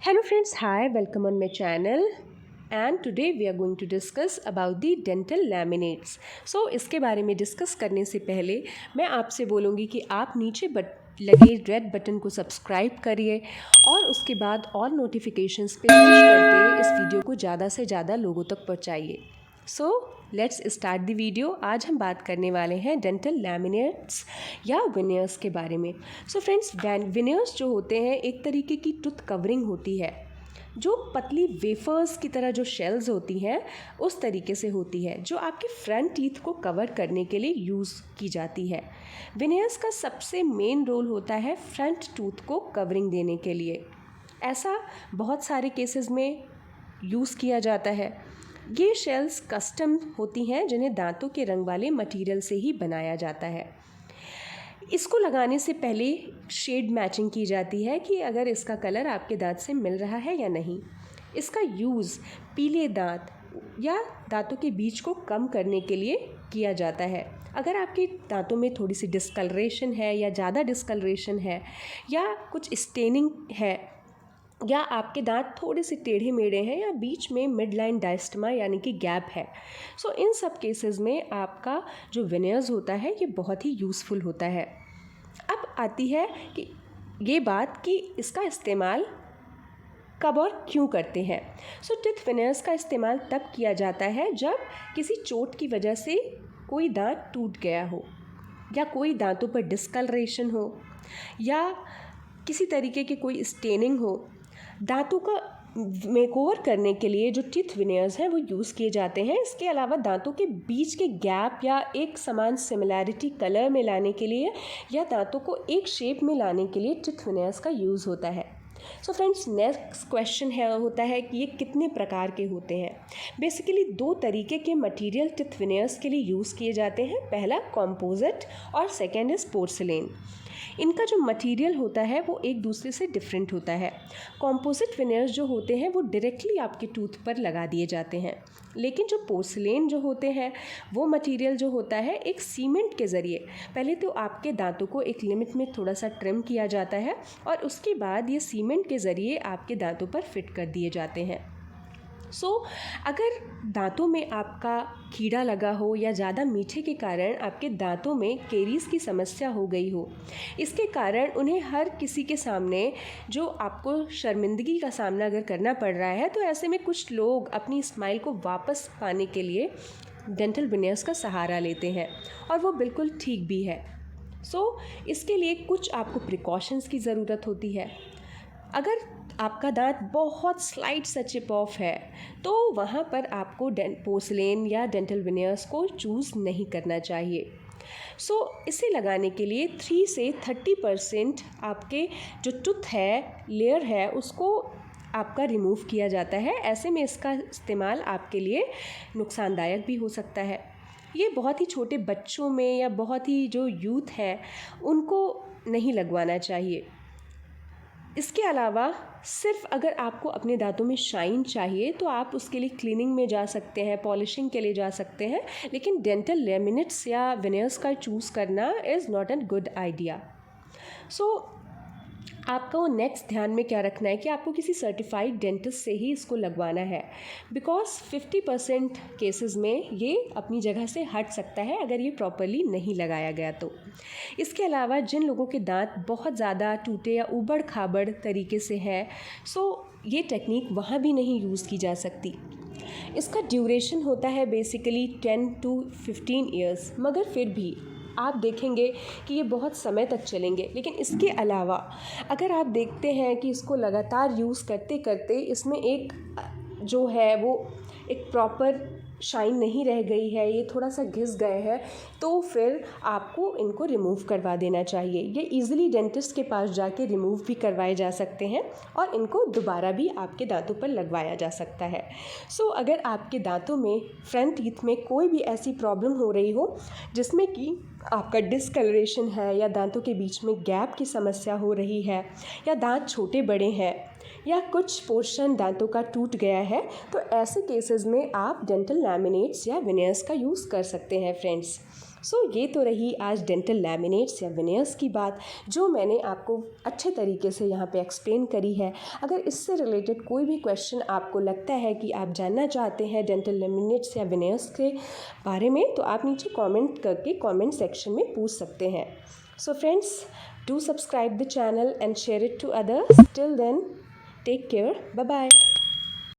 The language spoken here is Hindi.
Hello friends, hi, welcome on my channel and today we are going to discuss about the dental laminates. So इसके बारे में डिस्कस करने से पहले मैं आपसे बोलूँगी कि आप नीचे लगे रेड बटन को सब्सक्राइब करिए और उसके बाद ऑल नोटिफिकेशंस पे पुश करके इस वीडियो को ज़्यादा से ज़्यादा लोगों तक पहुँचाइए। So let's start the video. आज हम बात करने वाले हैं डेंटल लैमिनेट्स या विनियर्स के बारे में। सो फ्रेंड्स, विनियर्स जो होते हैं एक तरीके की टूथ कवरिंग होती है जो पतली वेफर्स की तरह जो शेल्स होती हैं उस तरीके से होती है जो आपके फ्रंट टीथ को कवर करने के लिए यूज़ की जाती है। विनियर्स का सबसे मेन रोल होता है फ्रंट टूथ को कवरिंग देने के लिए। ऐसा बहुत सारे केसेस में यूज़ किया जाता है। ये शेल्स कस्टम होती हैं जिन्हें दांतों के रंग वाले मटेरियल से ही बनाया जाता है। इसको लगाने से पहले शेड मैचिंग की जाती है कि अगर इसका कलर आपके दांत से मिल रहा है या नहीं। इसका यूज़ पीले दांत या दांतों के बीच को कम करने के लिए किया जाता है। अगर आपके दांतों में थोड़ी सी डिस्कलरेशन है या ज़्यादा डिस्कलरेशन है या कुछ स्टेनिंग है या आपके दांत थोड़े से टेढ़े मेढ़े हैं या बीच में मिड लाइन डायस्टमा यानी कि गैप है, सो इन सब केसेस में आपका जो विनियर्स होता है ये बहुत ही यूज़फुल होता है। अब आती है कि ये बात कि इसका इस्तेमाल कब और क्यों करते हैं। सो टीथ विनियर्स का इस्तेमाल तब किया जाता है जब किसी चोट की वजह से कोई दांत टूट गया हो या कोई दांतों पर डिस्कलरेशन हो या किसी तरीके की कोई स्टेनिंग हो। दांतों का मेकओवर करने के लिए जो टीथ विनियर्स हैं वो यूज़ किए जाते हैं। इसके अलावा दांतों के बीच के गैप या एक समान सिमिलैरिटी कलर में लाने के लिए या दांतों को एक शेप में लाने के लिए टीथ विनियर्स का यूज़ होता है। सो फ्रेंड्स, नेक्स्ट क्वेश्चन होता है कि ये कितने प्रकार के होते हैं। बेसिकली दो तरीके के मटेरियल टीथ विनियर्स के लिए यूज़ किए जाते हैं। पहला कॉम्पोजिट और सेकेंड इज़ पोर्सिलेन। इनका जो मटेरियल होता है वो एक दूसरे से डिफरेंट होता है। कॉम्पोजिट विनियर्स जो होते हैं वो डायरेक्टली आपके टूथ पर लगा दिए जाते हैं, लेकिन जो पोर्सिलेन जो होते हैं वो मटेरियल जो होता है एक सीमेंट के ज़रिए पहले तो आपके दांतों को एक लिमिट में थोड़ा सा ट्रिम किया जाता है और उसके बाद ये सीमेंट के ज़रिए आपके दांतों पर फिट कर दिए जाते हैं। सो अगर दांतों में आपका कीड़ा लगा हो या ज़्यादा मीठे के कारण आपके दांतों में केरीज की समस्या हो गई हो, इसके कारण उन्हें हर किसी के सामने जो आपको शर्मिंदगी का सामना अगर करना पड़ रहा है, तो ऐसे में कुछ लोग अपनी स्माइल को वापस पाने के लिए डेंटल विनियर्स का सहारा लेते हैं और वो बिल्कुल ठीक भी है। इसके लिए कुछ आपको प्रिकॉशंस की ज़रूरत होती है। अगर आपका दांत बहुत स्लाइट सा चिप ऑफ है तो वहाँ पर आपको पोर्सिलेन या डेंटल विनियर्स को चूज़ नहीं करना चाहिए। इसे लगाने के लिए 3 से 30% आपके जो टूथ है लेयर है उसको आपका रिमूव किया जाता है। ऐसे में इसका इस्तेमाल आपके लिए नुकसानदायक भी हो सकता है। ये बहुत ही छोटे बच्चों में या बहुत ही जो यूथ हैं उनको नहीं लगवाना चाहिए। इसके अलावा सिर्फ अगर आपको अपने दांतों में शाइन चाहिए तो आप उसके लिए क्लीनिंग में जा सकते हैं, पॉलिशिंग के लिए जा सकते हैं, लेकिन डेंटल लैमिनेट्स या विनियर्स का चूज़ करना is not an good idea. आपको नेक्स्ट ध्यान में क्या रखना है कि आपको किसी सर्टिफाइड डेंटिस्ट से ही इसको लगवाना है, बिकॉज 50% केसेस में ये अपनी जगह से हट सकता है अगर ये प्रॉपरली नहीं लगाया गया तो। इसके अलावा जिन लोगों के दांत बहुत ज़्यादा टूटे या उबड़ खाबड़ तरीके से है, ये टेक्निक वहाँ भी नहीं यूज़ की जा सकती। इसका ड्यूरेशन होता है बेसिकली 10 to 15 ईयर्स, मगर फिर भी आप देखेंगे कि ये बहुत समय तक चलेंगे। लेकिन इसके अलावा अगर आप देखते हैं कि इसको लगातार यूज़ करते करते इसमें एक जो है वो एक प्रॉपर शाइन नहीं रह गई है, ये थोड़ा सा घिस गए हैं, तो फिर आपको इनको रिमूव करवा देना चाहिए। ये इजीली डेंटिस्ट के पास जाके रिमूव भी करवाए जा सकते हैं और इनको दोबारा भी आपके दांतों पर लगवाया जा सकता है। अगर आपके दांतों में फ्रंट टीथ में कोई भी ऐसी प्रॉब्लम हो रही हो जिसमें कि आपका डिस्कलरेशन है या दांतों के बीच में गैप की समस्या हो रही है या दांत छोटे बड़े हैं या कुछ पोर्शन दांतों का टूट गया है, तो ऐसे केसेस में आप डेंटल लैमिनेट्स या विनियर्स का यूज़ कर सकते हैं फ्रेंड्स। सो ये तो रही आज डेंटल लैमिनेट्स या विनियर्स की बात, जो मैंने आपको अच्छे तरीके से यहाँ पे एक्सप्लेन करी है। अगर इससे रिलेटेड कोई भी क्वेश्चन आपको लगता है कि आप जानना चाहते हैं डेंटल लैमिनेट्स या विनियर्स के बारे में, तो आप नीचे कमेंट करके कमेंट सेक्शन में पूछ सकते हैं। So friends, do subscribe the channel and share it to others. Till then, take care. Bye bye.